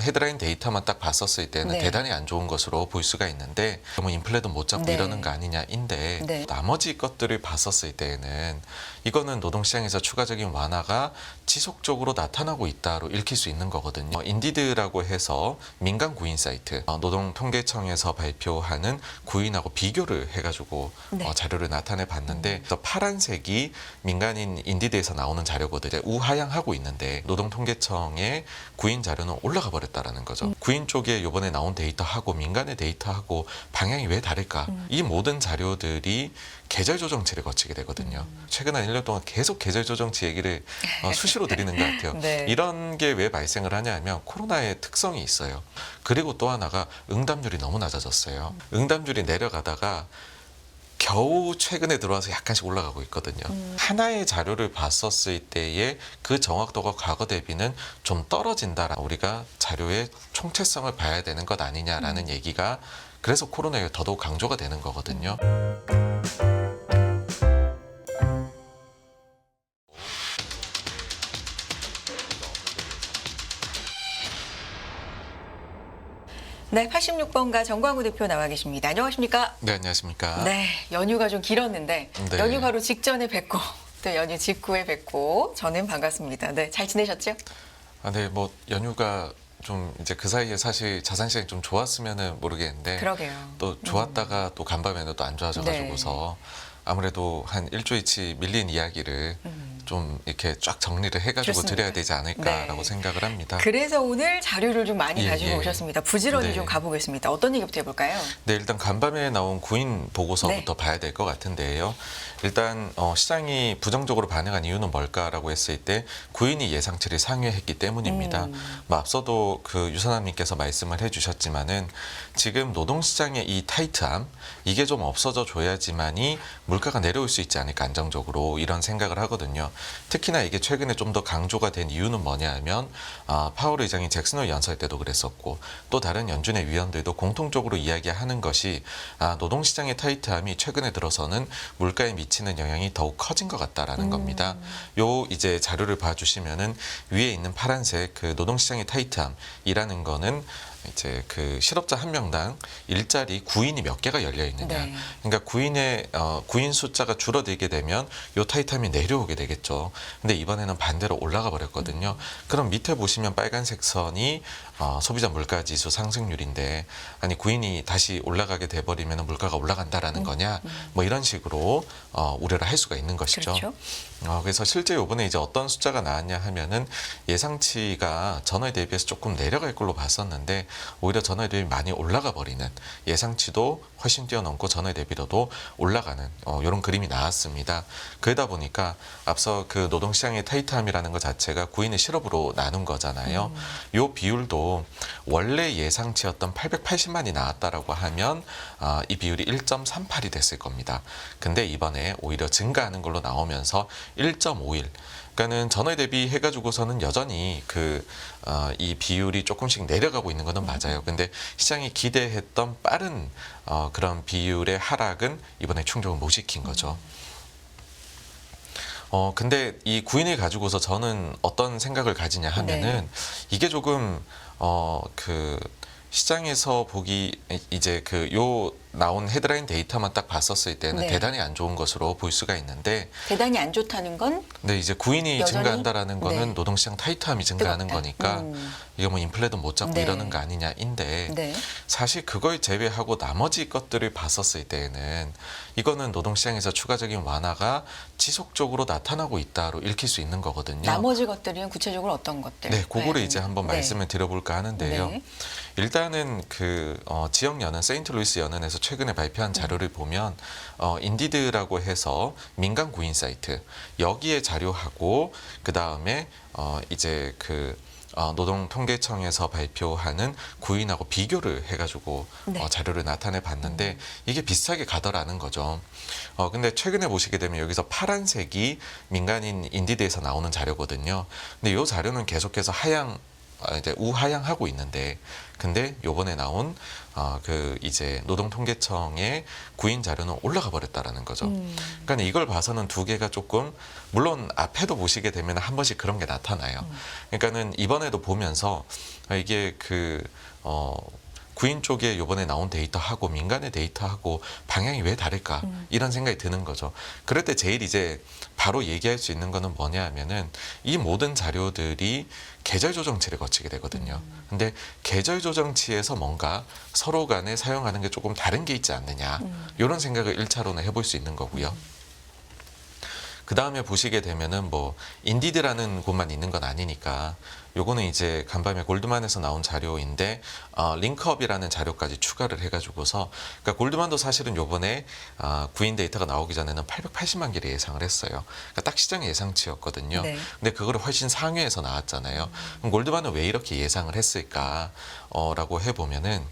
헤드라인 데이터만 딱 봤었을 때는 네. 대단히 안 좋은 것으로 볼 수가 있는데 뭐 인플레도 못 잡고 네. 이러는 거 아니냐인데 네. 나머지 것들을 봤었을 때에는 이거는 노동시장에서 추가적인 완화가 지속적으로 나타나고 있다로 읽힐 수 있는 거거든요. 인디드라고 해서 민간 구인 사이트, 노동통계청에서 발표하는 구인하고 비교를 해가지고 네. 자료를 나타내 봤는데 그래서 파란색이 민간인 인디드에서 나오는 자료거든요. 우하향하고 있는데 노동통계청의 구인 자료는 올라가 버렸다라는 거죠. 구인 쪽에 이번에 나온 데이터하고 민간의 데이터하고 방향이 왜 다를까? 이 모든 자료들이 계절 조정치를 거치게 되거든요. 최근 한 1년 동안 계속 계절 조정치 얘기를 수시로 드리는 것 같아요. 네. 이런 게 왜 발생을 하냐면 코로나의 특성이 있어요. 그리고 또 하나가 응답률이 너무 낮아졌어요. 응답률이 내려가다가 겨우 최근에 들어와서 약간씩 올라가고 있거든요. 하나의 자료를 봤었을 때의 그 정확도가 과거 대비는 좀 떨어진다. 우리가 자료의 총체성을 봐야 되는 것 아니냐라는 얘기가 그래서 코로나에 더더욱 강조가 되는 거거든요. 네, 86번가 정광우 대표 나와 계십니다. 안녕하십니까? 네, 안녕하십니까. 네, 연휴가 좀 길었는데 네. 연휴 바로 직전에 뵙고 또 연휴 직후에 뵙고 저는 반갑습니다. 네, 잘 지내셨죠? 네, 뭐 연휴가 좀 이제 그 사이에 사실 자산시장이 좀 좋았으면은 모르겠는데 그러게요. 또 좋았다가 또 간밤에는 또 안 좋아져가지고서 아무래도 한 일주일치 밀린 이야기를 좀 이렇게 쫙 정리를 해가지고 좋습니다. 드려야 되지 않을까라고 네. 생각을 합니다. 그래서 오늘 자료를 좀 많이 예, 가지고 예. 오셨습니다. 부지런히 네. 좀 가보겠습니다. 어떤 얘기부터 해볼까요? 네, 일단 간밤에 나온 구인 보고서부터 봐야 될 것 같은데요. 일단 시장이 부정적으로 반응한 이유는 뭘까라고 했을 때 구인이 예상치를 상회했기 때문입니다. 뭐 앞서도 그 유선아님께서 말씀을 해주셨지만은 지금 노동시장의 이 타이트함 이게 좀 없어져 줘야지만이 물가가 내려올 수 있지 않을까 안정적으로 이런 생각을 하거든요. 특히나 이게 최근에 좀 더 강조가 된 이유는 뭐냐 하면 파월 의장이 잭슨홀 연설 때도 그랬었고 또 다른 연준의 위원들도 공통적으로 이야기하는 것이 노동시장의 타이트함이 최근에 들어서는 물가에 미치는 영향이 더욱 커진 것 같다라는 겁니다. 요 이제 자료를 봐주시면은 위에 있는 파란색 그 노동시장의 타이트함이라는 거는 이제 그 실업자 한 명당 일자리 구인이 몇 개가 열려 있느냐. 네. 그러니까 구인 숫자가 줄어들게 되면 요 타이트함이 내려오게 되겠죠. 근데 이번에는 반대로 올라가 버렸거든요. 그럼 밑에 보시면 빨간색 선이 소비자 물가 지수 상승률인데 아니 구인이 다시 올라가게 돼 버리면 물가가 올라간다라는 거냐. 뭐 이런 식으로 우려를 할 수가 있는 것이죠. 그렇죠. 그래서 실제 이번에 이제 어떤 숫자가 나왔냐 하면은 예상치가 전월 대비해서 조금 내려갈 걸로 봤었는데 오히려 전월 대비 많이 올라가 버리는 예상치도 훨씬 뛰어넘고 전월 대비로도 올라가는 이런 그림이 나왔습니다. 그러다 보니까 앞서 그 노동시장의 타이트함이라는 것 자체가 구인의 실업으로 나눈 거잖아요. 요 비율도 원래 예상치였던 880만이 나왔다라고 하면 이 비율이 1.38이 됐을 겁니다. 근데 이번에 오히려 증가하는 걸로 나오면서 1.51. 그러니까는 전월 대비 해가지고서는 여전히 이 비율이 조금씩 내려가고 있는 것은 맞아요. 근데 시장이 기대했던 빠른 그런 비율의 하락은 이번에 충족을 못 시킨 거죠. 근데 이 구인을 가지고서 저는 어떤 생각을 가지냐 하면은 이게 조금 시장에서 보기 이제 요 나온 헤드라인 데이터만 딱 봤었을 때는 대단히 안 좋은 것으로 볼 수가 있는데 대단히 안 좋다는 건 네, 이제 구인이 여전히? 증가한다라는 거는 노동시장 타이트함이 증가하는 뜨겁다. 거니까 이게 뭐 인플레도 못 잡고 이러는 거 아니냐인데 사실 그걸 제외하고 나머지 것들을 봤었을 때에는 이거는 노동시장에서 추가적인 완화가 지속적으로 나타나고 있다로 읽힐 수 있는 거거든요. 나머지 것들은 구체적으로 어떤 것들? 네, 그거를 이제 한번 말씀을 드려볼까 하는데요. 일단은 지역연은 세인트루이스 연은에서 최근에 발표한 자료를 보면 인디드라고 해서 민간 구인 사이트 여기에 자료하고 그 다음에 이제 노동통계청에서 발표하는 구인하고 비교를 해가지고 자료를 나타내 봤는데 이게 비슷하게 가더라는 거죠. 근데 최근에 보시게 되면 여기서 파란색이 민간인 인디드에서 나오는 자료거든요. 근데 이 자료는 계속해서 하향 이제 우하향하고 있는데, 근데 요번에 나온 그 이제 노동통계청의 구인 자료는 올라가 버렸다라는 거죠. 그러니까 이걸 봐서는 두 개가 조금, 물론 앞에도 보시게 되면 한 번씩 그런 게 나타나요. 그러니까는 이번에도 보면서 이게 구인 쪽에 요번에 나온 데이터하고 민간의 데이터하고 방향이 왜 다를까, 이런 생각이 드는 거죠. 그럴 때 제일 이제 바로 얘기할 수 있는 거는 뭐냐 하면은 이 모든 자료들이 계절 조정치를 거치게 되거든요. 근데 계절 조정치에서 뭔가 서로 간에 사용하는 게 조금 다른 게 있지 않느냐, 이런 생각을 1차로는 해볼 수 있는 거고요. 그 다음에 보시게 되면은 뭐 인디드라는 곳만 있는 건 아니니까, 요거는 이제 간밤에 골드만에서 나온 자료인데 링크업이라는 자료까지 추가를 해가지고서, 그러니까 골드만도 사실은 요번에 구인 데이터가 나오기 전에는 880만 개를 예상을 했어요. 그러니까 딱 시장 예상치였거든요. 네. 근데 그거를 훨씬 상회해서 나왔잖아요. 그럼 골드만은 왜 이렇게 예상을 했을까? 라고 해보면은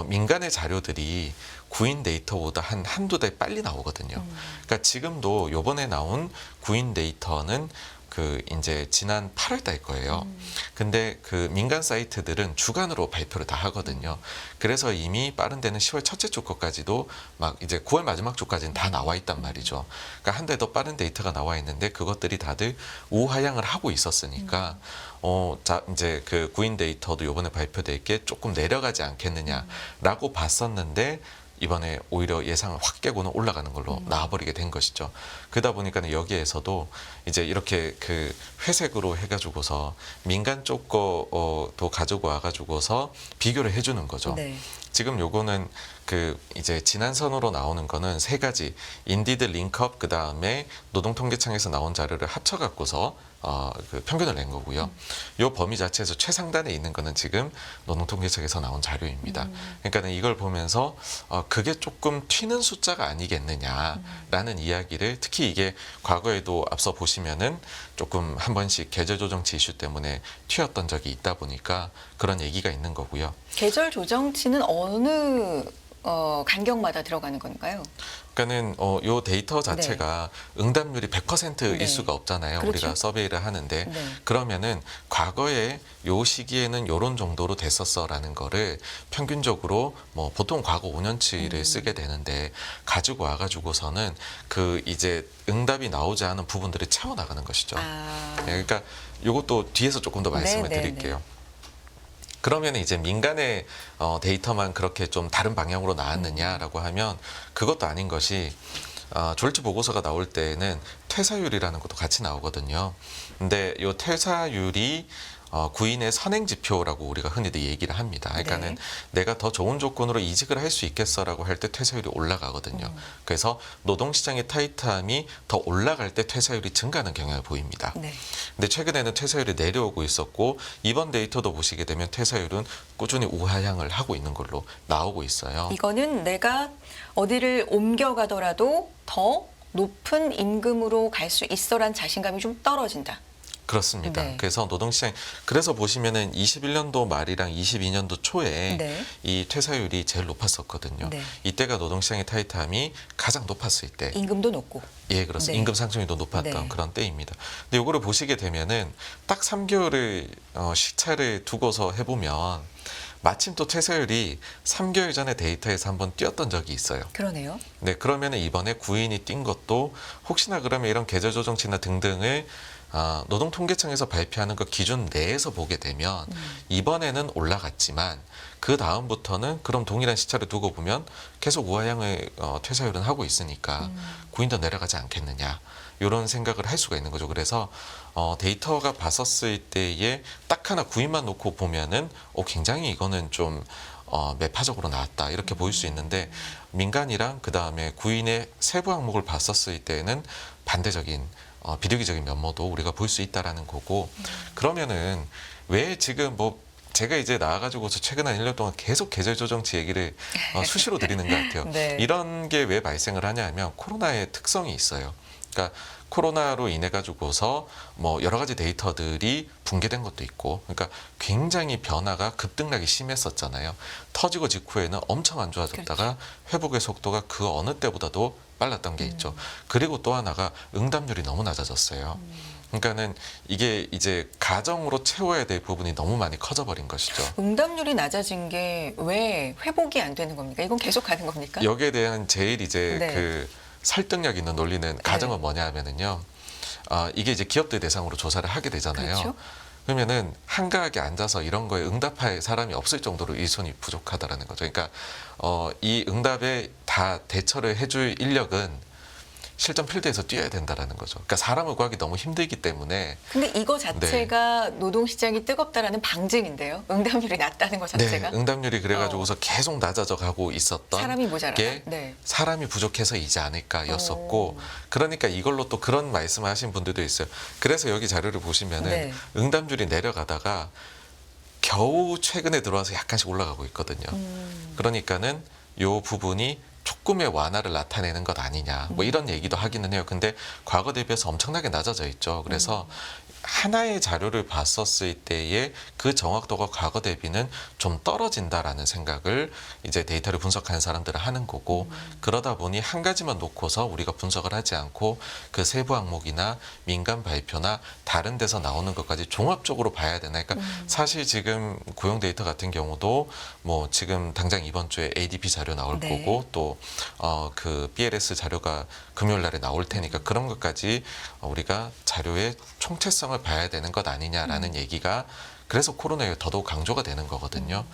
민간의 자료들이 구인 데이터보다 한두 달 빨리 나오거든요. 그러니까 지금도 요번에 나온 구인 데이터는 그 이제 지난 8월 달 거예요. 근데 그 민간 사이트들은 주간으로 발표를 다 하거든요. 그래서 이미 빠른 데는 10월 첫째 주 것까지도 막 이제 9월 마지막 주까지는 다 나와 있단 말이죠. 그러니까 한 달 더 빠른 데이터가 나와 있는데, 그것들이 다들 우하향을 하고 있었으니까 자 이제 그 구인 데이터도 요번에 발표될 게 조금 내려가지 않겠느냐라고 봤었는데, 이번에 오히려 예상을 확 깨고는 올라가는 걸로 나와버리게 된 것이죠. 그러다 보니까 여기에서도 이제 이렇게 그 회색으로 해가지고서 민간 쪽 거도 가지고 와가지고서 비교를 해주는 거죠. 네. 지금 요거는 그 이제 지난선으로 나오는 거는 세 가지, 인디드, 링크업, 그 다음에 노동통계청에서 나온 자료를 합쳐갖고서 그 평균을 낸 거고요. 요 범위 자체에서 최상단에 있는 거는 지금 노동통계청에서 나온 자료입니다. 그러니까는 이걸 보면서 그게 조금 튀는 숫자가 아니겠느냐라는 이야기를, 특히 이게 과거에도 앞서 보시면은 조금 한 번씩 계절 조정치 이슈 때문에 튀었던 적이 있다 보니까 그런 얘기가 있는 거고요. 계절 조정치는 어느 간격마다 들어가는 건가요? 그러니까는 요 데이터 자체가 응답률이 100%일 네. 수가 없잖아요. 그렇죠. 우리가 서베이를 하는데 네. 그러면은 과거에 요 시기에는 요런 정도로 됐었어라는 거를 평균적으로 뭐 보통 과거 5년치를 쓰게 되는데, 가지고 와가지고서는 그 이제 응답이 나오지 않은 부분들을 채워 나가는 것이죠. 네, 그러니까 요것도 뒤에서 조금 더 말씀을 네, 네, 드릴게요. 그러면 이제 민간의 데이터만 그렇게 좀 다른 방향으로 나왔느냐라고 하면 그것도 아닌 것이, 졸지 보고서가 나올 때에는 퇴사율이라는 것도 같이 나오거든요. 근데 이 퇴사율이 구인의 선행 지표라고 우리가 흔히들 얘기를 합니다. 그러니까는 내가 더 좋은 조건으로 이직을 할 수 있겠어라고 할 때 퇴사율이 올라가거든요. 그래서 노동시장의 타이트함이 더 올라갈 때 퇴사율이 증가하는 경향을 보입니다. 네. 근데 최근에는 퇴사율이 내려오고 있었고, 이번 데이터도 보시게 되면 퇴사율은 꾸준히 우하향을 하고 있는 걸로 나오고 있어요. 이거는 내가 어디를 옮겨가더라도 더 높은 임금으로 갈 수 있어란 자신감이 좀 떨어진다. 그렇습니다. 네. 그래서 노동시장, 그래서 보시면은 21년도 말이랑 22년도 초에 네. 이 퇴사율이 제일 높았었거든요. 네. 이때가 노동시장의 타이트함이 가장 높았을 때. 임금도 높고. 예, 그렇습니다. 네. 임금 상승률도 높았던 네. 그런 때입니다. 근데 요거를 보시게 되면은 딱 3개월을 시차를 두고서 해보면 마침 또 퇴사율이 3개월 전에 데이터에서 한번 뛰었던 적이 있어요. 그러네요. 네, 그러면 이번에 구인이 뛴 것도 혹시나 그러면 이런 계절 조정치나 등등을 노동통계청에서 발표하는 그 기준 내에서 보게 되면 이번에는 올라갔지만 그 다음부터는 그럼 동일한 시차를 두고 보면 계속 우하향을 퇴사율은 하고 있으니까 구인도 내려가지 않겠느냐, 이런 생각을 할 수가 있는 거죠. 그래서 데이터가 봤었을 때에 딱 하나 구인만 놓고 보면은 굉장히 이거는 좀 매파적으로 나왔다, 이렇게 보일 수 있는데, 민간이랑 그 다음에 구인의 세부 항목을 봤었을 때는 반대적인 비律기적인 면모도 우리가 볼 수 있다라는 거고, 그러면은 왜 지금 뭐 제가 이제 나와가지고서 최근 한 1년 동안 계속 계절 조정치 얘기를 수시로 드리는 것 같아요. 네. 이런 게 왜 발생을 하냐 하면 코로나의 특성이 있어요. 그러니까 코로나로 인해 가지고서 뭐 여러 가지 데이터들이 붕괴된 것도 있고, 그러니까 굉장히 변화가 급등락이 심했었잖아요. 터지고 직후에는 엄청 안 좋아졌다가 회복의 속도가 그 어느 때보다도 빨랐던 게 있죠. 그리고 또 하나가 응답률이 너무 낮아졌어요. 그러니까는 이게 이제 가정으로 채워야 될 부분이 너무 많이 커져버린 것이죠. 응답률이 낮아진 게 왜 회복이 안 되는 겁니까? 이건 계속 가는 겁니까? 여기에 대한 제일 이제 네. 그 설득력 있는 논리는 가정은 뭐냐 하면은요. 이게 이제 기업들 대상으로 조사를 하게 되잖아요. 그렇죠. 그러면은 한가하게 앉아서 이런 거에 응답할 사람이 없을 정도로 일손이 부족하다라는 거죠. 그러니까 이 응답에 다 대처를 해줄 인력은 실전 필드에서 뛰어야 된다라는 거죠. 그러니까 사람을 구하기 너무 힘들기 때문에 근데 이거 자체가 노동시장이 뜨겁다라는 방증인데요. 응답률이 낮다는 것 자체가. 응답률이 그래가지고서 계속 낮아져 가고 있었던 사람이 모자라다. 게 네. 사람이 부족해서이지 않을까였었고 그러니까 이걸로 또 그런 말씀을 하신 분들도 있어요. 그래서 여기 자료를 보시면은 네. 응답률이 내려가다가 겨우 최근에 들어와서 약간씩 올라가고 있거든요. 그러니까는 요 부분이 조금의 완화를 나타내는 것 아니냐 뭐 이런 얘기도 하기는 해요. 근데 과거 대비해서 엄청나게 낮아져 있죠. 그래서 하나의 자료를 봤었을 때의 그 정확도가 과거 대비는 좀 떨어진다라는 생각을 이제 데이터를 분석하는 사람들은 하는 거고 그러다 보니 한 가지만 놓고서 우리가 분석을 하지 않고 그 세부 항목이나 민간 발표나 다른 데서 나오는 것까지 종합적으로 봐야 되나. 그러니까 사실 지금 고용 데이터 같은 경우도 뭐 지금 당장 이번 주에 ADP 자료 나올 네. 거고 또 그 BLS 자료가 금요일 날에 나올 테니까 그런 것까지 우리가 자료의 총체성을 봐야 되는 것 아니냐라는 얘기가 그래서 코로나에 더더욱 강조가 되는 거거든요.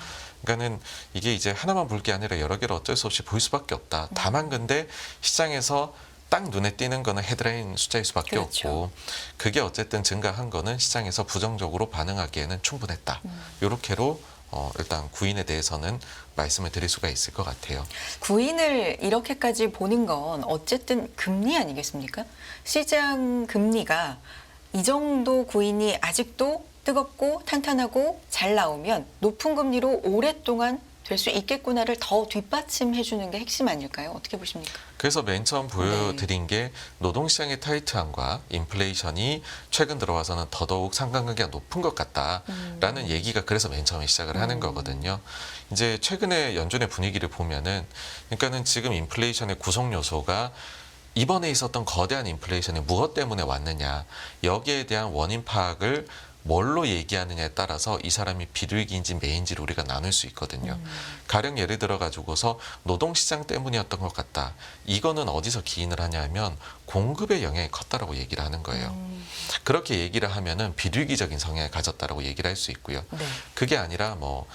그러니까는 이게 이제 하나만 볼 게 아니라 여러 개를 어쩔 수 없이 볼 수밖에 없다. 다만 근데 시장에서 딱 눈에 띄는 거는 헤드라인 숫자일 수밖에 그렇죠. 없고 그게 어쨌든 증가한 거는 시장에서 부정적으로 반응하기에는 충분했다. 요렇게로 일단 구인에 대해서는 말씀을 드릴 수가 있을 것 같아요. 구인을 이렇게까지 보는 건 어쨌든 금리 아니겠습니까? 시장 금리가 이 정도 구인이 아직도 뜨겁고 탄탄하고 잘 나오면 높은 금리로 오랫동안 될 수 있겠구나를 더 뒷받침해 주는 게 핵심 아닐까요? 어떻게 보십니까? 그래서 맨 처음 보여드린 게 노동시장의 타이트함과 인플레이션이 최근 들어와서는 더더욱 상관관계가 높은 것 같다라는 얘기가 그래서 맨 처음에 시작을 하는 거거든요. 이제 최근에 연준의 분위기를 보면은 그러니까는 지금 인플레이션의 구성 요소가 이번에 있었던 거대한 인플레이션이 무엇 때문에 왔느냐 여기에 대한 원인 파악을 뭘로 얘기하느냐에 따라서 이 사람이 비둘기인지 매인지를 우리가 나눌 수 있거든요. 가령 예를 들어 가지고서 노동시장 때문이었던 것 같다. 이거는 어디서 기인을 하냐면 공급의 영향이 컸다라고 얘기를 하는 거예요. 그렇게 얘기를 하면은 비둘기적인 성향을 가졌다라고 얘기를 할 수 있고요. 네. 그게 아니라 뭐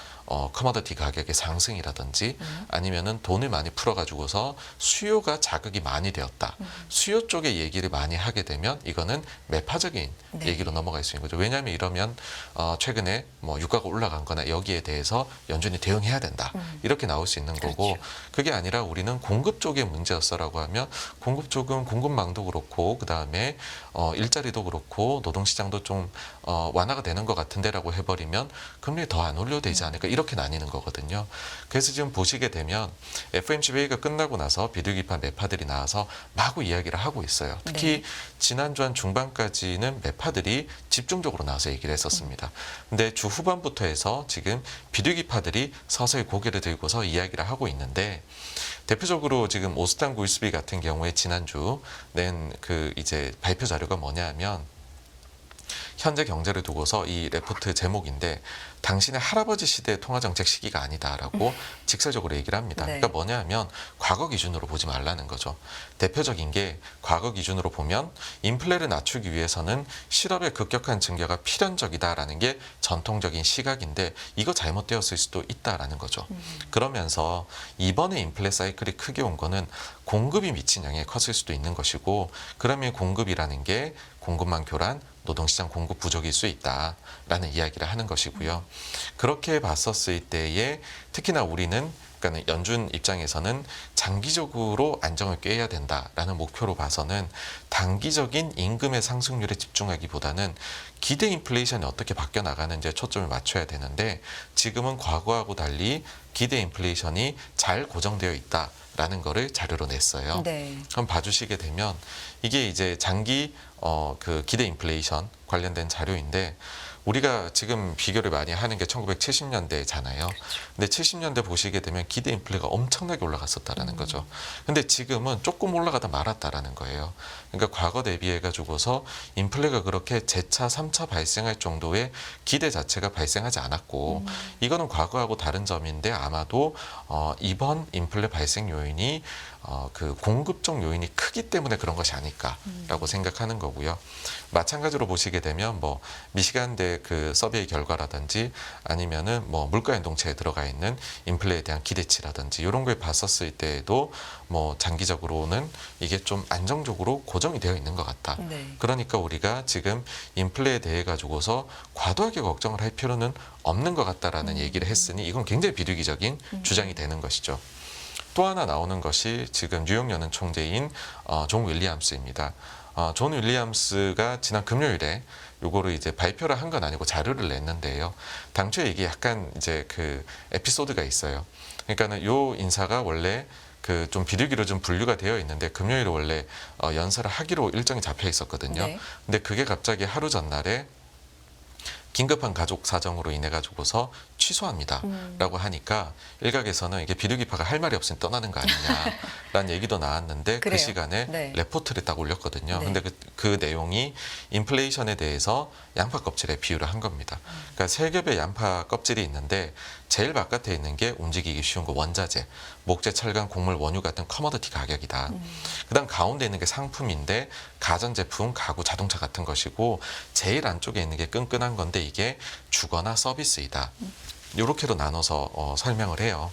커머더티 가격의 상승이라든지 아니면은 돈을 많이 풀어가지고서 수요가 자극이 많이 되었다. 수요 쪽의 얘기를 많이 하게 되면 이거는 매파적인 네. 얘기로 넘어갈 수 있는 거죠. 왜냐하면 이러면 최근에 뭐 유가가 올라간 거나 여기에 대해서 연준이 대응해야 된다. 이렇게 나올 수 있는 거고 그렇죠. 그게 아니라 우리는 공급 쪽의 문제였어라고 하면 공급 쪽은 공급망도 그렇고 그다음에 일자리도 그렇고 노동시장도 좀 완화가 되는 것 같은데라고 해버리면 금리 더 안 올려도 되지 않을까 이렇게 나뉘는 거거든요. 그래서 지금 보시게 되면 FOMC 회의가 끝나고 나서 비둘기파 매파들이 나와서 마구 이야기를 하고 있어요. 특히 지난주 한 중반까지는 매파들이 집중적으로 나와서 얘기를 했었습니다. 근데 주 후반부터 해서 지금 비둘기파들이 서서히 고개를 들고서 이야기를 하고 있는데 대표적으로 지금 오스탄 구일스비 같은 경우에 지난주 낸 그 이제 발표 자료가 뭐냐면 현재 경제를 두고서 이 레포트 제목인데 당신의 할아버지 시대의 통화정책 시기가 아니다라고 직설적으로 얘기를 합니다. 네. 그러니까 뭐냐 하면 과거 기준으로 보지 말라는 거죠. 대표적인 게 과거 기준으로 보면 인플레를 낮추기 위해서는 실업의 급격한 증가가 필연적이다라는 게 전통적인 시각인데 이거 잘못되었을 수도 있다라는 거죠. 그러면서 이번에 인플레 사이클이 크게 온 거는 공급이 미친 영향이 컸을 수도 있는 것이고 그러면 공급이라는 게 공급망 교란, 노동시장 공급 부족일 수 있다라는 이야기를 하는 것이고요. 그렇게 봤었을 때에 특히나 우리는 그러니까 연준 입장에서는 장기적으로 안정을 꾀해야 된다라는 목표로 봐서는 단기적인 임금의 상승률에 집중하기보다는 기대 인플레이션이 어떻게 바뀌어 나가는지에 초점을 맞춰야 되는데 지금은 과거하고 달리 기대 인플레이션이 잘 고정되어 있다라는 거를 자료로 냈어요. 네. 한번 봐주시게 되면 이게 이제 장기 그 기대 인플레이션 관련된 자료인데 우리가 지금 비교를 많이 하는 게 1970년대잖아요. 근데 70년대 보시게 되면 기대 인플레가 엄청나게 올라갔었다라는 거죠. 근데 지금은 조금 올라가다 말았다라는 거예요. 그러니까 과거 대비해 가지고서 인플레가 그렇게 재차, 3차 발생할 정도의 기대 자체가 발생하지 않았고 이거는 과거하고 다른 점인데 아마도 이번 인플레 발생 요인이 그 공급적 요인이 크기 때문에 그런 것이 아닐까라고 생각하는 거고요. 마찬가지로 보시게 되면 뭐 미시간대 그 서베이 결과라든지 아니면은 뭐 물가 연동체에 들어가 있는 인플레에 대한 기대치라든지 이런 걸 봤었을 때에도 뭐 장기적으로는 이게 좀 안정적으로 고정이 되어 있는 것 같다. 네. 그러니까 우리가 지금 인플레에 대해 가지고서 과도하게 걱정을 할 필요는 없는 것 같다라는 얘기를 했으니 이건 굉장히 비리기적인 주장이 되는 것이죠. 또 하나 나오는 것이 지금 뉴욕 연은 총재인 존 윌리엄스입니다. 존 윌리엄스가 지난 금요일에 요거를 이제 발표를 한 건 아니고 자료를 냈는데요. 당초에 이게 약간 이제 그 에피소드가 있어요. 그러니까는 요 인사가 원래 그 좀 비리기로 좀 분류가 되어 있는데 금요일에 원래 연설을 하기로 일정이 잡혀 있었거든요. 네. 근데 그게 갑자기 하루 전날에 긴급한 가족 사정으로 인해 가지고서 취소합니다. 라고 하니까 일각에서는 이게 비둘기파가 할 말이 없으니 떠나는 거 아니냐라는 얘기도 나왔는데 그 그래요. 시간에 네. 레포트를 딱 올렸거든요. 네. 근데 그 내용이 인플레이션에 대해서 양파 껍질에 비유를 한 겁니다. 그러니까 세 겹의 양파 껍질이 있는데 제일 바깥에 있는 게 움직이기 쉬운 거 원자재, 목재, 철강, 곡물, 원유 같은 커머디티 가격이다. 그다음 가운데 있는 게 상품인데 가전제품, 가구, 자동차 같은 것이고 제일 안쪽에 있는 게 끈끈한 건데 이게 주거나 서비스이다. 이렇게도 나눠서 설명을 해요.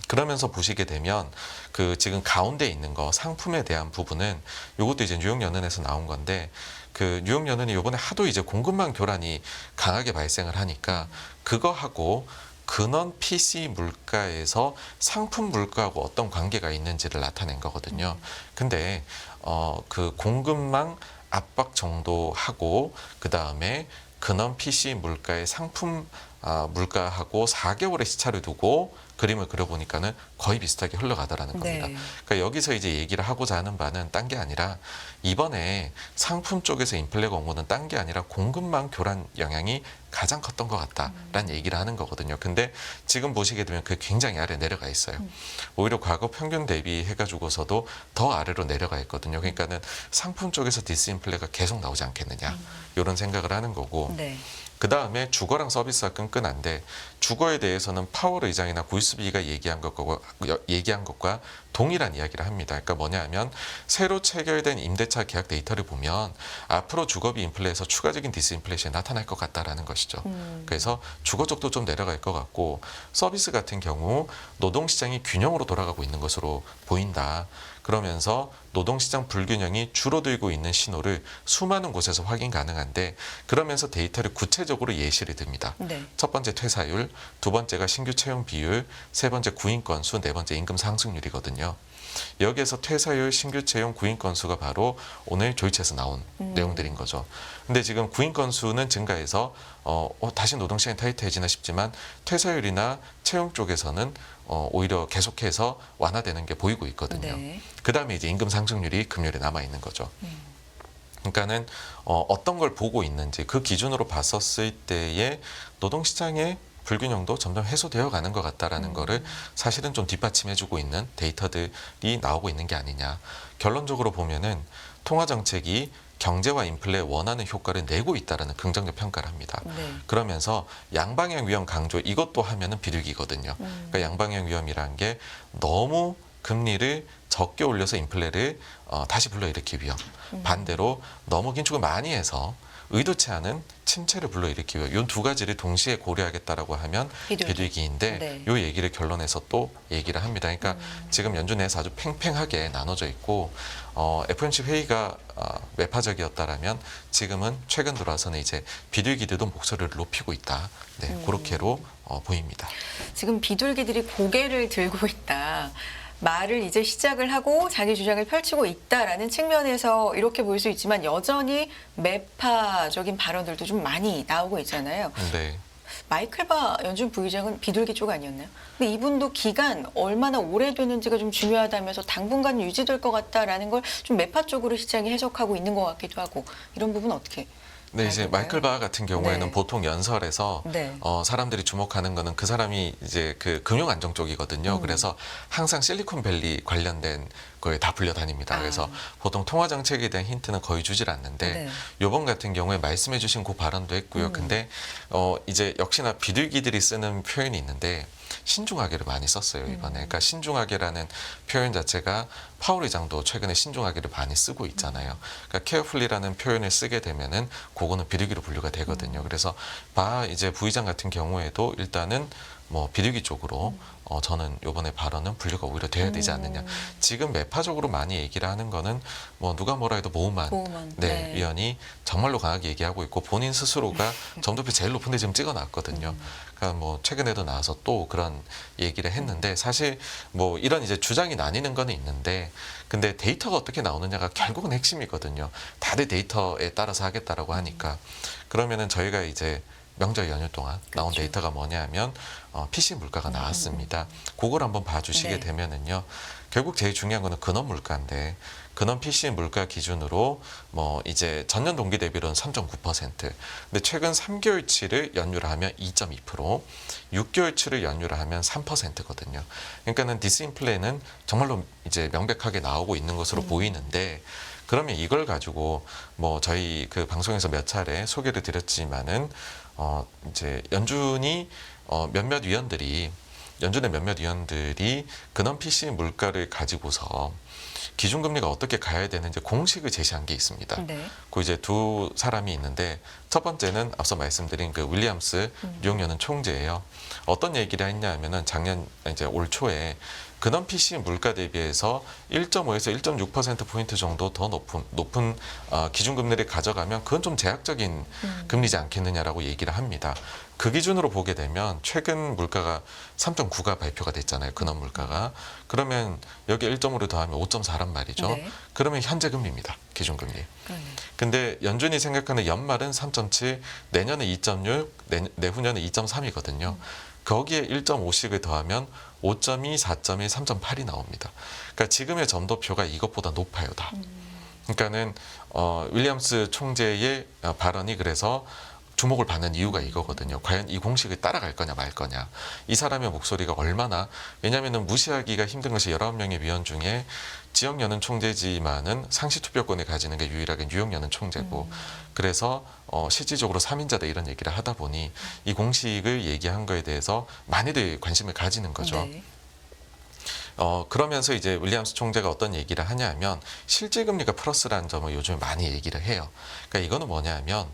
그러면서 보시게 되면 그 지금 가운데 있는 거 상품에 대한 부분은 이것도 이제 뉴욕 연은에서 나온 건데 그 뉴욕 연은이 이번에 하도 이제 공급망 교란이 강하게 발생을 하니까 그거하고 근원 PC 물가에서 상품 물가하고 어떤 관계가 있는지를 나타낸 거거든요. 근데 그 공급망 압박 정도하고 그 다음에 근원 PC 물가의 상품 물가하고 4개월의 시차를 두고 그림을 그려보니까는 거의 비슷하게 흘러가더라는 겁니다. 네. 그러니까 여기서 이제 얘기를 하고자 하는 바는 딴 게 아니라 이번에 상품 쪽에서 인플레가 온 거는 딴 게 아니라 공급망 교란 영향이 가장 컸던 것 같다라는 얘기를 하는 거거든요. 근데 지금 보시게 되면 그게 굉장히 아래 내려가 있어요. 오히려 과거 평균 대비해가지고서도 더 아래로 내려가 있거든요. 그러니까는 상품 쪽에서 디스인플레가 계속 나오지 않겠느냐 이런 생각을 하는 거고. 네. 그 다음에 주거랑 서비스가 끈끈한데 주거에 대해서는 파월 의장이나 구이스비가 얘기한 것과 동일한 이야기를 합니다. 그러니까 뭐냐 하면 새로 체결된 임대차 계약 데이터를 보면 앞으로 주거비 인플레에서 추가적인 디스인플레이션이 나타날 것 같다라는 것이죠. 그래서 주거 쪽도 좀 내려갈 것 같고 서비스 같은 경우 노동시장이 균형으로 돌아가고 있는 것으로 보인다. 그러면서 노동시장 불균형이 줄어들고 있는 신호를 수많은 곳에서 확인 가능한데 그러면서 데이터를 구체적으로 예시를 듭니다. 네. 첫 번째 퇴사율, 두 번째가 신규 채용 비율, 세 번째 구인 건수, 네 번째 임금 상승률이거든요. 여기에서 퇴사율, 신규 채용, 구인 건수가 바로 오늘 조이체에서 나온 내용들인 거죠. 근데 지금 구인 건수는 증가해서 다시 노동시장이 타이트해지나 싶지만 퇴사율이나 채용 쪽에서는 오히려 계속해서 완화되는 게 보이고 있거든요. 네. 그 다음에 이제 임금 상승률이 금요일에 남아 있는 거죠. 그러니까는 어떤 걸 보고 있는지 그 기준으로 봤었을 때의 노동시장의 불균형도 점점 해소되어 가는 것 같다라는 거를 사실은 좀 뒷받침해주고 있는 데이터들이 나오고 있는 게 아니냐. 결론적으로 보면은 통화 정책이 경제와 인플레에 원하는 효과를 내고 있다라는 긍정적 평가를 합니다. 네. 그러면서 양방향 위험 강조 이것도 하면은 비둘기거든요. 그러니까 양방향 위험이란 게 너무 금리를 적게 올려서 인플레를 다시 불러일으키기 위험. 반대로 너무 긴축을 많이 해서 의도치 않은 침체를 불러일으키기 위해 이 두 가지를 동시에 고려하겠다라고 하면 비둘기인데 네. 이 얘기를 결론에서 또 얘기를 합니다. 그러니까 지금 연준 내에서 아주 팽팽하게 나눠져 있고 FOMC 회의가 매파적이었다라면 지금은 최근 들어와서는 이제 비둘기들도 목소리를 높이고 있다. 네, 그렇게로 보입니다. 지금 비둘기들이 고개를 들고 있다. 말을 이제 시작을 하고 자기 주장을 펼치고 있다라는 측면에서 이렇게 볼 수 있지만 여전히 매파적인 발언들도 좀 많이 나오고 있잖아요. 네. 마이클 바 연준 부의장은 비둘기 쪽 아니었나요? 근데 이분도 기간 얼마나 오래 되는지가 좀 중요하다면서 당분간 유지될 것 같다라는 걸 좀 매파 쪽으로 시장이 해석하고 있는 것 같기도 하고 이런 부분 어떻게 네, 이제 될까요? 마이클 바 같은 경우에는 네. 보통 연설에서 네. 사람들이 주목하는 거는 그 사람이 이제 그 금융 안정 쪽이거든요. 음. 그래서 항상 실리콘밸리 관련된 거에 다 불려다닙니다. 아. 그래서 보통 통화 정책에 대한 힌트는 거의 주질 않는데 네. 요번 같은 경우에 말씀해주신 그 발언도 했고요. 근데 이제 역시나 비둘기들이 쓰는 표현이 있는데 신중하게를 많이 썼어요 이번에. 그러니까 신중하게라는 표현 자체가 파월 의장도 최근에 신중하게를 많이 쓰고 있잖아요. 그러니까 carefully라는 표현을 쓰게 되면은 그거는 비둘기로 분류가 되거든요. 그래서 바 이제 부의장 같은 경우에도 일단은 뭐 비둘기 쪽으로 저는 이번에 발언은 분류가 오히려 돼야 되지 않느냐. 지금 매파적으로 많이 얘기를 하는 거는 뭐 누가 뭐라 해도 모우만 보우만. 네, 네. 위원이 정말로 강하게 얘기하고 있고 본인 스스로가 점도표 제일 높은 데 지금 찍어놨거든요. 그러니까 뭐 최근에도 나와서 또 그런 얘기를 했는데 사실 뭐 이런 이제 주장이 나뉘는 거는 있는데 근데 데이터가 어떻게 나오느냐가 결국은 핵심이거든요. 다들 데이터에 따라서 하겠다라고 하니까 그러면은 저희가 이제 명절 연휴 동안 나온 그렇죠. 데이터가 뭐냐면 PC 물가가 나왔습니다. 그걸 한번 봐주시게 네. 되면은요. 결국 제일 중요한 거는 근원 물가인데 근원 PC 물가 기준으로 뭐 이제 전년 동기 대비로는 3.9%. 근데 최근 3개월치를 연유를 하면 2.2%, 6개월치를 연유를 하면 3%거든요. 그러니까는 디스인플레는 정말로 이제 명백하게 나오고 있는 것으로 보이는데 그러면 이걸 가지고 뭐 저희 그 방송에서 몇 차례 소개를 드렸지만은 이제 연준의 몇몇 위원들이 근원 PC 물가를 가지고서 기준금리가 어떻게 가야 되는지 공식을 제시한 게 있습니다. 네. 그 이제 두 사람이 있는데 첫 번째는 앞서 말씀드린 그 윌리엄스 뉴욕연은 총재예요. 어떤 얘기를 했냐면은 작년 이제 올 초에 근원 PC 물가 대비해서 1.5에서 1.6%포인트 정도 더 높은 기준금리를 가져가면 그건 좀 제약적인 금리지 않겠느냐라고 얘기를 합니다. 그 기준으로 보게 되면 최근 물가가 3.9가 발표가 됐잖아요. 근원 물가가. 그러면 여기 1.5를 더하면 5.4란 말이죠. 네. 그러면 현재 금리입니다. 기준금리. 그러네요. 근데 연준이 생각하는 연말은 3.7, 내년에 2.6, 내후년에 2.3이거든요. 거기에 1.5씩을 더하면 5.2, 4.1, 3.8이 나옵니다. 그러니까 지금의 점도표가 이것보다 높아요, 다. 그러니까는 윌리엄스 총재의 발언이 그래서 주목을 받는 이유가 이거거든요. 과연 이 공식을 따라갈 거냐 말 거냐. 이 사람의 목소리가 얼마나 왜냐하면 무시하기가 힘든 것이 19명의 위원 중에 지역연은 총재지만은 상시투표권을 가지는 게 유일하게 뉴욕연은 총재고 그래서 실질적으로 3인자다 이런 얘기를 하다 보니 이 공식을 얘기한 거에 대해서 많이들 관심을 가지는 거죠. 네. 그러면서 이제 윌리엄스 총재가 어떤 얘기를 하냐면 실질금리가 플러스라는 점을 요즘 많이 얘기를 해요. 그러니까 이거는 뭐냐면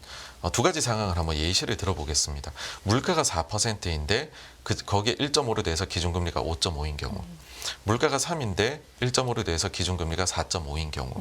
두 가지 상황을 한번 예시를 들어보겠습니다. 물가가 4%인데 거기에 1.5로 돼서 기준금리가 5.5인 경우 물가가 3인데 1.5로 돼서 기준금리가 4.5인 경우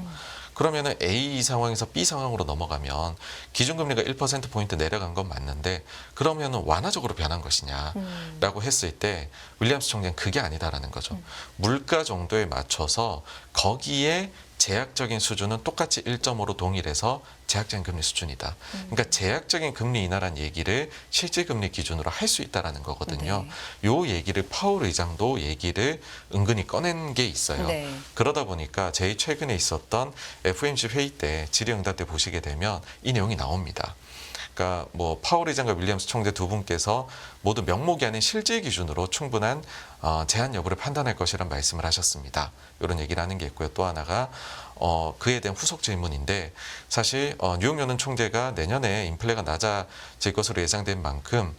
그러면은 A 상황에서 B 상황으로 넘어가면 기준금리가 1%포인트 내려간 건 맞는데 그러면은 완화적으로 변한 것이냐라고 했을 때 윌리엄스 총재는 그게 아니다라는 거죠. 물가 정도에 맞춰서 거기에 제약적인 수준은 똑같이 1.5로 동일해서 제약적인 금리 수준이다. 그러니까 제약적인 금리 인하라는 얘기를 실질 금리 기준으로 할 수 있다라는 거거든요. 요 얘기를 파월 의장도 얘기를 은근히 꺼낸 게 있어요. 네. 그러다 보니까 제일 최근에 있었던 FOMC 회의 때 질의응답 때 보시게 되면 이 내용이 나옵니다. 그러니까 뭐 파월 의장과 윌리엄스 총재 두 분께서 모두 명목이 아닌 실질 기준으로 충분한 제한 여부를 판단할 것이란 말씀을 하셨습니다. 이런 얘기를 하는 게 있고요. 또 하나가 그에 대한 후속 질문인데 사실 뉴욕연은 총재가 내년에 인플레가 낮아질 것으로 예상된 만큼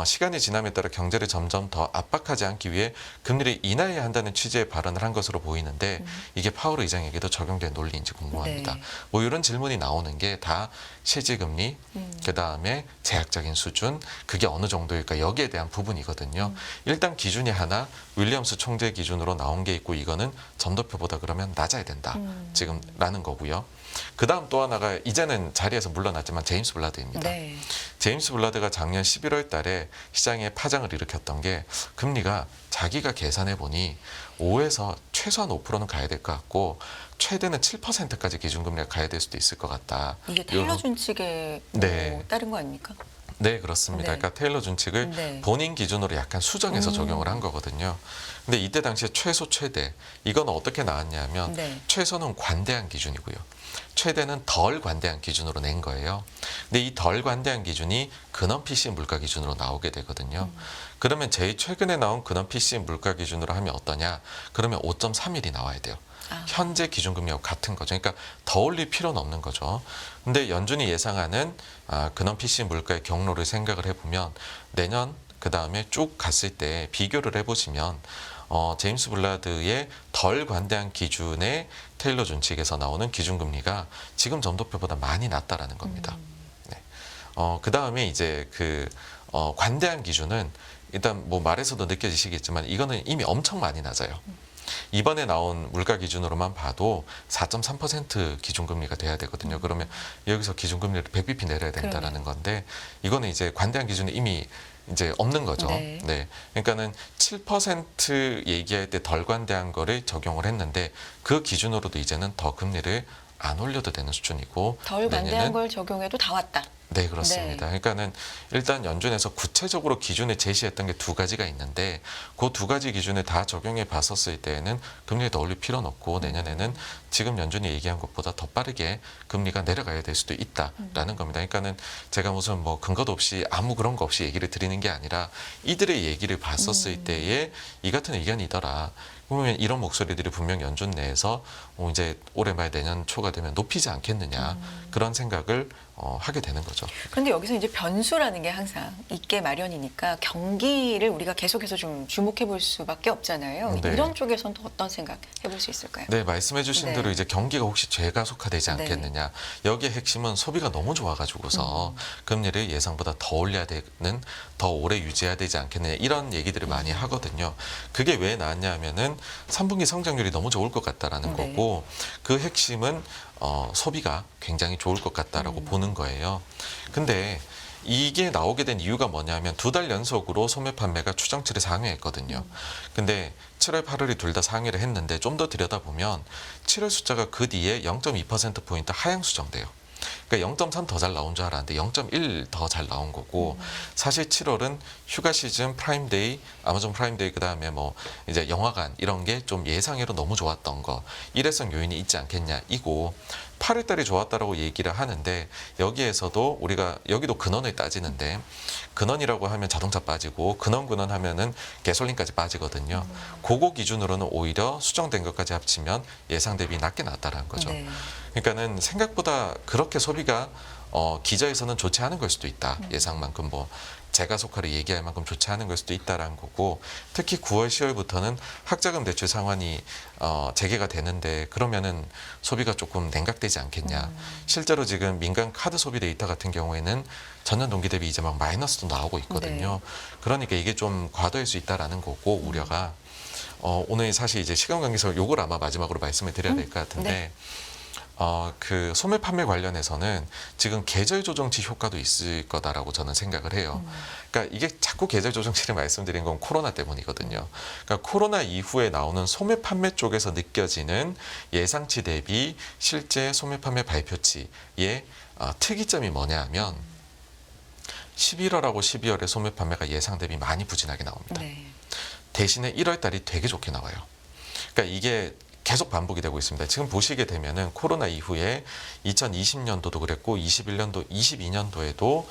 시간이 지남에 따라 경제를 점점 더 압박하지 않기 위해 금리를 인하해야 한다는 취지의 발언을 한 것으로 보이는데 이게 파월 의장에게도 적용된 논리인지 궁금합니다. 네. 뭐 이런 질문이 나오는 게 다 실질금리, 그다음에 제약적인 수준, 그게 어느 정도일까 여기에 대한 부분이거든요. 일단 기준이 하나 윌리엄스 총재 기준으로 나온 게 있고 이거는 점도표보다 그러면 낮아야 된다. 지금 라는 거고요. 그다음 또 하나가 이제는 자리에서 물러났지만 제임스 블라드입니다. 네. 제임스 블라드가 작년 11월 달에 시장에 파장을 일으켰던 게 금리가 자기가 계산해 보니 5에서 최소한 5%는 가야 될 것 같고 최대는 7%까지 기준금리가 가야 될 수도 있을 것 같다. 이게 테일러 준 측에 네. 따른 거 아닙니까? 네, 그렇습니다. 네. 그러니까 테일러 준칙을 네. 본인 기준으로 약간 수정해서 적용을 한 거거든요. 근데 이때 당시에 최소, 최대 이건 어떻게 나왔냐면 네. 최소는 관대한 기준이고요. 최대는 덜 관대한 기준으로 낸 거예요. 근데 이 덜 관대한 기준이 근원 PC 물가 기준으로 나오게 되거든요. 그러면 제일 최근에 나온 근원 PC 물가 기준으로 하면 어떠냐? 그러면 5.31이 나와야 돼요. 아. 현재 기준금리하고 같은 거죠. 그러니까 더 올릴 필요는 없는 거죠. 근데 연준이 예상하는 근원 PC 물가의 경로를 생각을 해보면 내년 그 다음에 쭉 갔을 때 비교를 해보시면 제임스 블라드의 덜 관대한 기준의 테일러 준칙에서 나오는 기준금리가 지금 점도표보다 많이 낮다라는 겁니다. 네. 그 다음에 이제 관대한 기준은 일단 뭐 말에서도 느껴지시겠지만 이거는 이미 엄청 많이 낮아요. 이번에 나온 물가 기준으로만 봐도 4.3% 기준금리가 돼야 되거든요. 그러면 여기서 기준금리를 100bp 내려야 된다라는 건데 이거는 이제 관대한 기준이 이미 이제 없는 거죠. 네. 네. 그러니까는 7% 얘기할 때 덜 관대한 거를 적용을 했는데 그 기준으로도 이제는 더 금리를 안 올려도 되는 수준이고 덜 관대한 내년은 걸 적용해도 다 왔다. 네, 그렇습니다. 그러니까는 일단 연준에서 구체적으로 기준을 제시했던 게 두 가지가 있는데 그 두 가지 기준을 다 적용해 봤었을 때에는 금리를 더 올릴 필요는 없고 내년에는 지금 연준이 얘기한 것보다 더 빠르게 금리가 내려가야 될 수도 있다라는 겁니다. 그러니까는 제가 무슨 뭐 근거도 없이 아무 그런 거 없이 얘기를 드리는 게 아니라 이들의 얘기를 봤었을 때에 이 같은 의견이더라. 그러면 이런 목소리들이 분명 연준 내에서 이제 올해 말 내년 초가 되면 높이지 않겠느냐 그런 생각을 하게 되는 거죠. 그런데 여기서 이제 변수라는 게 항상 있게 마련이니까 경기를 우리가 계속해서 좀 주목해 볼 수밖에 없잖아요. 네. 이런 쪽에서는 또 어떤 생각 해볼 수 있을까요? 네, 말씀해 주신 네. 대로 이제 경기가 혹시 재가속화되지 네. 않겠느냐. 여기에 핵심은 소비가 너무 좋아가지고서 금리를 예상보다 더 올려야 되는, 더 오래 유지해야 되지 않겠느냐. 이런 얘기들을 많이 하거든요. 그게 왜 나왔냐 하면은 3분기 성장률이 너무 좋을 것 같다라는 네. 거고 그 핵심은 소비가 굉장히 좋을 것 같다라고 보는 거예요. 근데 이게 나오게 된 이유가 뭐냐면 2달 연속으로 소매 판매가 추정치를 상회했거든요. 근데 7월, 8월이 둘 다 상회를 했는데 좀 더 들여다보면 7월 숫자가 그 뒤에 0.2%포인트 하향 수정돼요. 그러니까 0.3 더 잘 나온 줄 알았는데 0.1 더 잘 나온 거고 사실 7월은 휴가 시즌 프라임데이, 아마존 프라임데이 그다음에 뭐 이제 영화관 이런 게 좀 예상외로 너무 좋았던 거 일회성 요인이 있지 않겠냐 이고 8월 달이 좋았다라고 얘기를 하는데 여기에서도 우리가 여기도 근원을 따지는데 근원이라고 하면 자동차 빠지고 근원 하면은 가솔린까지 빠지거든요. 그거 기준으로는 오히려 수정된 것까지 합치면 예상 대비 낮게 나왔다라는 거죠. 네. 그러니까는 생각보다 그렇게 소비가 기저에서는 좋지 않은 걸 수도 있다. 예상만큼 뭐 재가속화를 얘기할 만큼 좋지 않은 걸 수도 있다라는 거고 특히 9월, 10월부터는 학자금 대출 상환이 재개가 되는데 그러면은 소비가 조금 냉각되지 않겠냐. 실제로 지금 민간 카드 소비 데이터 같은 경우에는 전년 동기 대비 이제 막 마이너스도 나오고 있거든요. 그러니까 이게 좀 과도할 수 있다라는 거고 우려가 오늘 사실 이제 시간 관계상 요걸 아마 마지막으로 말씀을 드려야 될 것 같은데. 네. 그 소매 판매 관련해서는 지금 계절 조정치 효과도 있을 거다라고 저는 생각을 해요. 그러니까 이게 자꾸 계절 조정치를 말씀드린 건 코로나 때문이거든요. 그러니까 코로나 이후에 나오는 소매 판매 쪽에서 느껴지는 예상치 대비 실제 소매 판매 발표치의 특이점이 뭐냐 하면 11월하고 12월에 소매 판매가 예상 대비 많이 부진하게 나옵니다. 네. 대신에 1월 달이 되게 좋게 나와요. 그러니까 이게 계속 반복이 되고 있습니다. 지금 보시게 되면은 코로나 이후에 2020년도도 그랬고 21년도, 22년도에도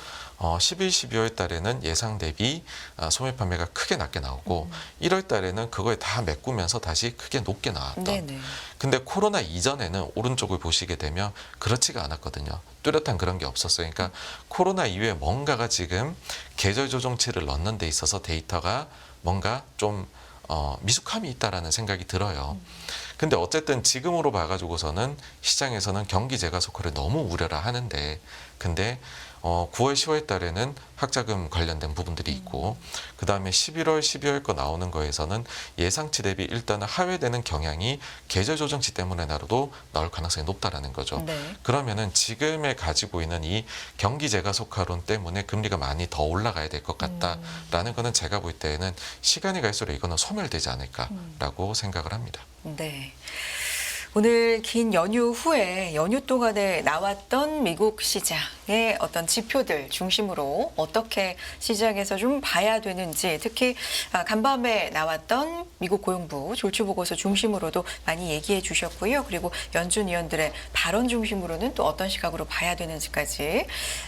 11, 12월 달에는 예상 대비 소매 판매가 크게 낮게 나오고 1월 달에는 그거에 다 메꾸면서 다시 크게 높게 나왔던. 네네. 근데 코로나 이전에는 오른쪽을 보시게 되면 그렇지가 않았거든요. 뚜렷한 그런 게 없었어요. 그러니까 코로나 이후에 뭔가가 지금 계절 조정치를 넣는 데 있어서 데이터가 뭔가 좀 미숙함이 있다라는 생각이 들어요. 근데 어쨌든 지금으로 봐가지고서는 시장에서는 경기 재가속화를 너무 우려라 하는데 근데 9월, 10월 달에는 학자금 관련된 부분들이 있고 그 다음에 11월, 12월 거 나오는 거에서는 예상치 대비 일단은 하회되는 경향이 계절 조정치 때문에 나도 나올 가능성이 높다라는 거죠. 네. 그러면은 지금에 가지고 있는 이 경기 재가속화론 때문에 금리가 많이 더 올라가야 될 것 같다라는 거는 제가 볼 때에는 시간이 갈수록 이거는 소멸되지 않을까라고 생각을 합니다. 네. 오늘 긴 연휴 후에 연휴 동안에 나왔던 미국 시장의 어떤 지표들 중심으로 어떻게 시장에서 좀 봐야 되는지, 특히 간밤에 나왔던 미국 고용부 졸추보고서 중심으로도 많이 얘기해 주셨고요. 그리고 연준 위원들의 발언 중심으로는 또 어떤 시각으로 봐야 되는지까지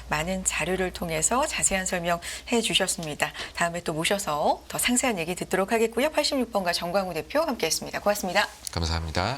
많은 자료를 통해서 자세한 설명해 주셨습니다. 다음에 또 모셔서 더 상세한 얘기 듣도록 하겠고요. 86번가 정광우 대표 함께했습니다. 고맙습니다. 감사합니다.